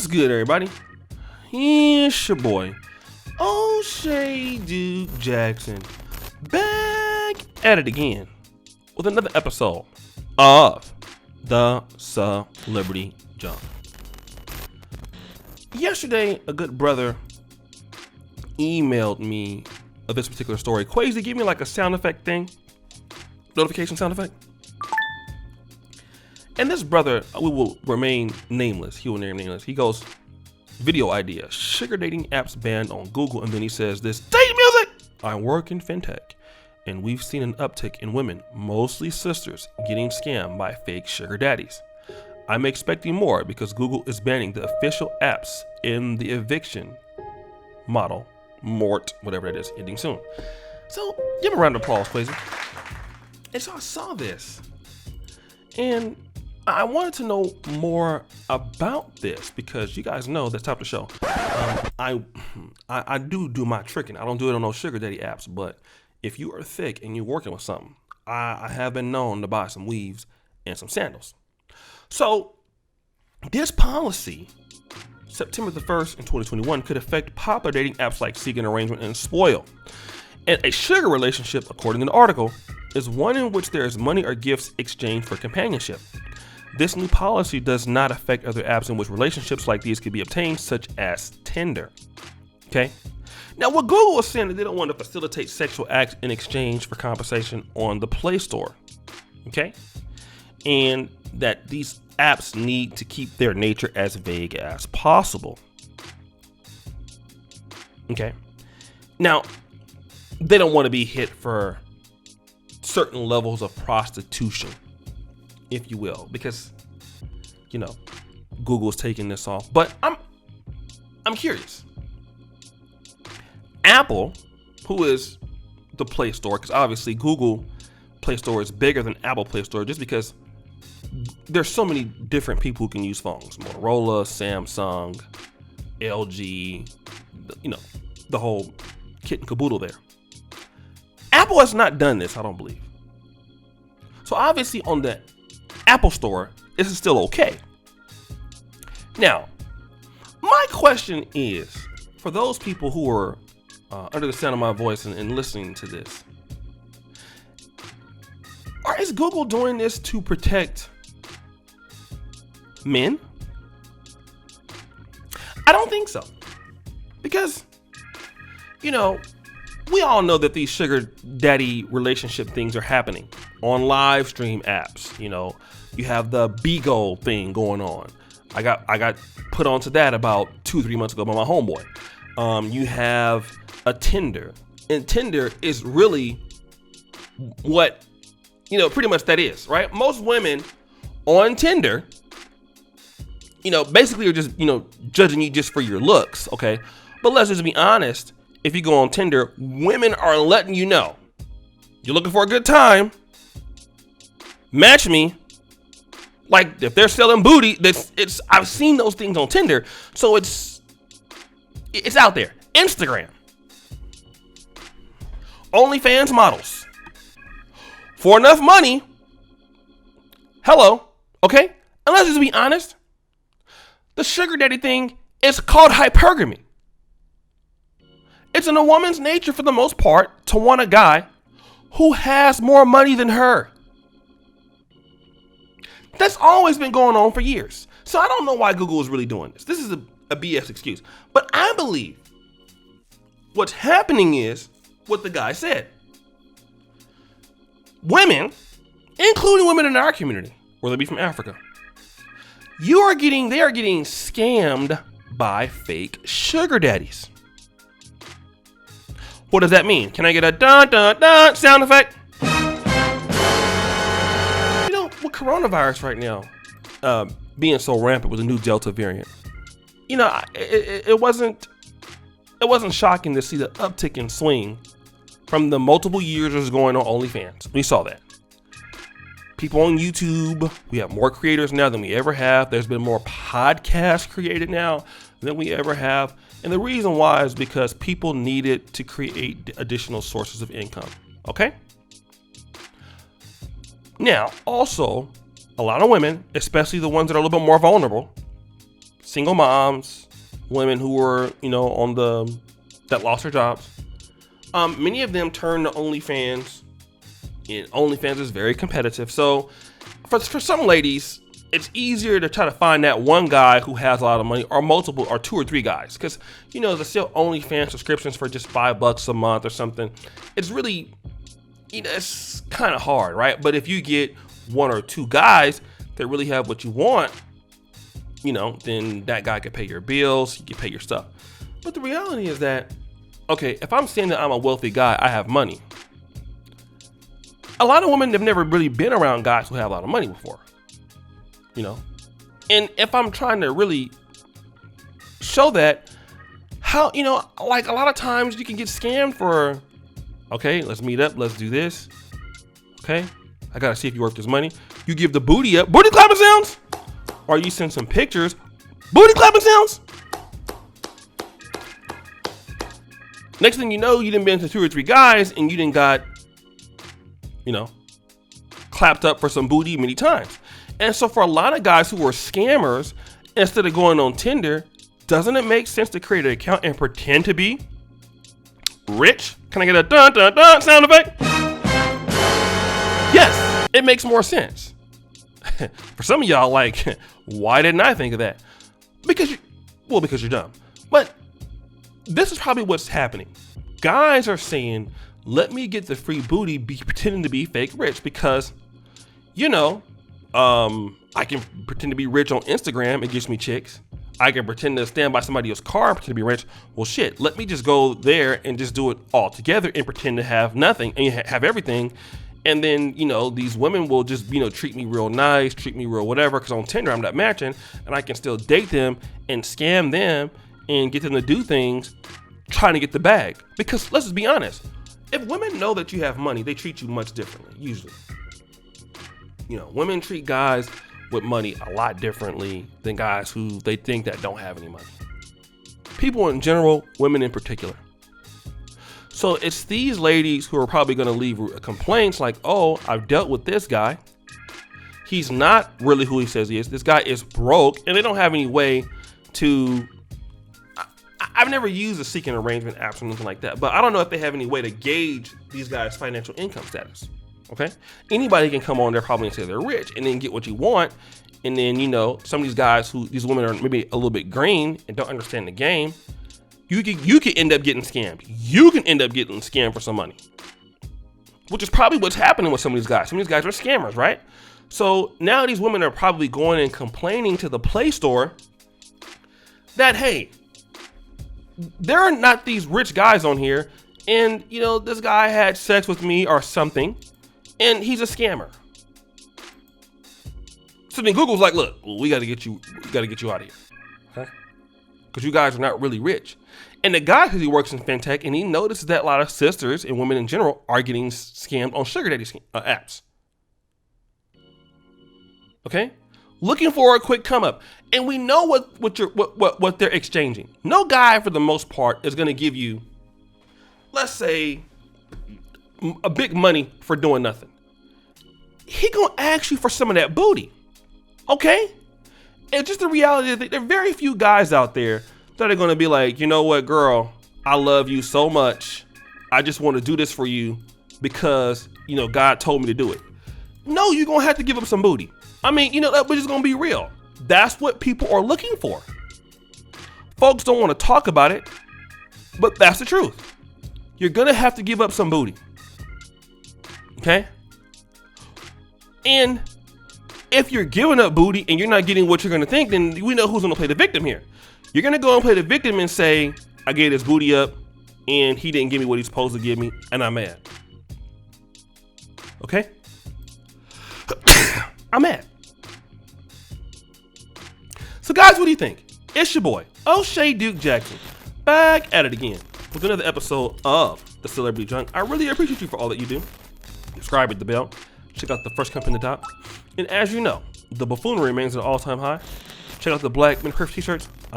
What's good, everybody? It's your boy, O'Shea Duke Jackson, back at it again with another episode of the Celebrity Jump. Yesterday, a good brother emailed me of this particular story. Quasi, give me like a sound effect thing, notification sound effect. And this brother, we will remain nameless. He will remain nameless. He goes, video idea, sugar dating apps banned on Google. And then he says this, date music. I work in fintech and we've seen an uptick in women, mostly sisters, getting scammed by fake sugar daddies. I'm expecting more because Google is banning the official apps in the eviction model, mort, whatever that is, ending soon. So give him a round of applause, Quasi. And so I saw this and I wanted to know more about this because you guys know that's top of the show. I do my tricking. I don't do it on those sugar daddy apps, but if you are thick and you're working with something, I have been known to buy some weaves and some sandals. So this policy, September the 1st in 2021, could affect popular dating apps like Seek an Arrangement and Spoil. And a sugar relationship, according to the article, is one in which there is money or gifts exchanged for companionship. This new policy does not affect other apps in which relationships like these could be obtained, such as Tinder. Okay? Now, what Google is saying that they don't want to facilitate sexual acts in exchange for compensation on the Play Store. Okay? And that these apps need to keep their nature as vague as possible. Okay? Now, they don't want to be hit for certain levels of prostitution, if you will, because, you know, Google's taking this off. But I'm curious. Apple, who is the Play Store, because obviously Google Play Store is bigger than Apple Play Store just because there's so many different people who can use phones. Motorola, Samsung, LG, you know, the whole kit and caboodle there. Apple has not done this, I don't believe. So obviously on the Apple Store, this is still okay. Now, my question is, for those people who are under the sound of my voice and listening to this, is Google doing this to protect men? I don't think so. Because, you know, we all know that these sugar daddy relationship things are happening on live stream apps. You know, you have the Bigo thing going on. I got put onto that about 2-3 months ago by my homeboy. You have a Tinder, and Tinder is really what, you know, pretty much that is, right? Most women on Tinder, you know, basically are just, you know, judging you just for your looks, okay? But let's just be honest. If you go on Tinder, women are letting you know, you're looking for a good time, match me. Like if they're selling booty, I've seen those things on Tinder, so it's out there. Instagram, OnlyFans models, for enough money. Hello, okay? And let's just be honest, the sugar daddy thing is called hypergamy. It's in a woman's nature for the most part to want a guy who has more money than her. That's always been going on for years. So I don't know why Google is really doing this. This is a BS excuse. But I believe what's happening is what the guy said. Women, including women in our community, whether they be from Africa, they are getting scammed by fake sugar daddies. What does that mean? Can I get a dun dun dun sound effect? You know, with coronavirus right now being so rampant with the new Delta variant, you know, it wasn't shocking to see the uptick in swing from the multiple years that's going on OnlyFans. We saw that. People on YouTube, we have more creators now than we ever have. There's been more podcasts created now than we ever have. And the reason why is because people needed to create additional sources of income. Okay? Now, also, a lot of women, especially the ones that are a little bit more vulnerable, single moms, women who were, that lost their jobs. Many of them turned to OnlyFans, and OnlyFans is very competitive. So for some ladies, it's easier to try to find that one guy who has a lot of money, or multiple, or 2 or 3 guys, because there's still OnlyFans subscriptions for just $5 a month or something. It's really, it's kind of hard, right? But if you get 1 or 2 guys that really have what you want, then that guy can pay your bills, you can pay your stuff. But the reality is that, okay, if I'm saying that I'm a wealthy guy, I have money. A lot of women have never really been around guys who have a lot of money before. And if I'm trying to really show that, how, like a lot of times you can get scammed for, okay, let's meet up, let's do this. Okay, I gotta see if you're worth this money. You give the booty up, booty clapping sounds, or you send some pictures, booty clapping sounds. Next thing you know, you done been to 2 or 3 guys and you done got, clapped up for some booty many times. And so for a lot of guys who are scammers, instead of going on Tinder, doesn't it make sense to create an account and pretend to be rich? Can I get a dun dun dun sound effect? Yes, it makes more sense. For some of y'all, like, why didn't I think of that? Because you're dumb. But this is probably what's happening. Guys are saying, let me get the free booty, pretending to be fake rich, because, I can pretend to be rich on Instagram. It gets me chicks. I can pretend to stand by somebody else's car and pretend to be rich. Well, shit, let me just go there and just do it all together and pretend to have nothing and have everything. And then, these women will just, treat me real nice, treat me real whatever, because on Tinder I'm not matching, and I can still date them and scam them and get them to do things trying to get the bag. Because let's just be honest, if women know that you have money, they treat you much differently, usually. Women treat guys with money a lot differently than guys who they think that don't have any money. People in general, women in particular. So it's these ladies who are probably going to leave complaints like, oh, I've dealt with this guy. He's not really who he says he is. This guy is broke, and they don't have any way to... I've never used a seeking arrangement app or anything like that, but I don't know if they have any way to gauge these guys' financial income status. Okay, anybody can come on there probably and say they're rich and then get what you want. And then, some of these guys these women are maybe a little bit green and don't understand the game. You can end up getting scammed. You can end up getting scammed for some money, which is probably what's happening with some of these guys. Some of these guys are scammers, right? So now these women are probably going and complaining to the Play Store that, hey, there are not these rich guys on here. And, this guy had sex with me or something. And he's a scammer. So then Google's like, look, we got to get you out of here. Okay? Because you guys are not really rich. And the guy, because he works in fintech, and he notices that a lot of sisters and women in general are getting scammed on sugar daddy apps. Okay? Looking for a quick come up. And we know what they're exchanging. No guy, for the most part, is going to give you, let's say, a big money for doing nothing. He gonna ask you for some of that booty, okay? It's just the reality that there are very few guys out there that are gonna be like, you know what, girl, I love you so much. I just want to do this for you because, God told me to do it. No, you're gonna have to give up some booty. I mean, we're just gonna be real. That's what people are looking for. Folks don't want to talk about it, but that's the truth. You're gonna have to give up some booty. Okay? And if you're giving up booty and you're not getting what you're going to think, then we know who's going to play the victim here. You're going to go and play the victim and say, I gave this booty up and he didn't give me what he's supposed to give me, and I'm mad. Okay? I'm mad. So guys, what do you think? It's your boy, O'Shea Duke Jackson, back at it again with another episode of The Celebrity Junk. I really appreciate you for all that you do. Subscribe, hit the bell, check out the first company in the top. And as you know, the buffoonery remains at an all-time high. Check out the Black Men Perfect t-shirts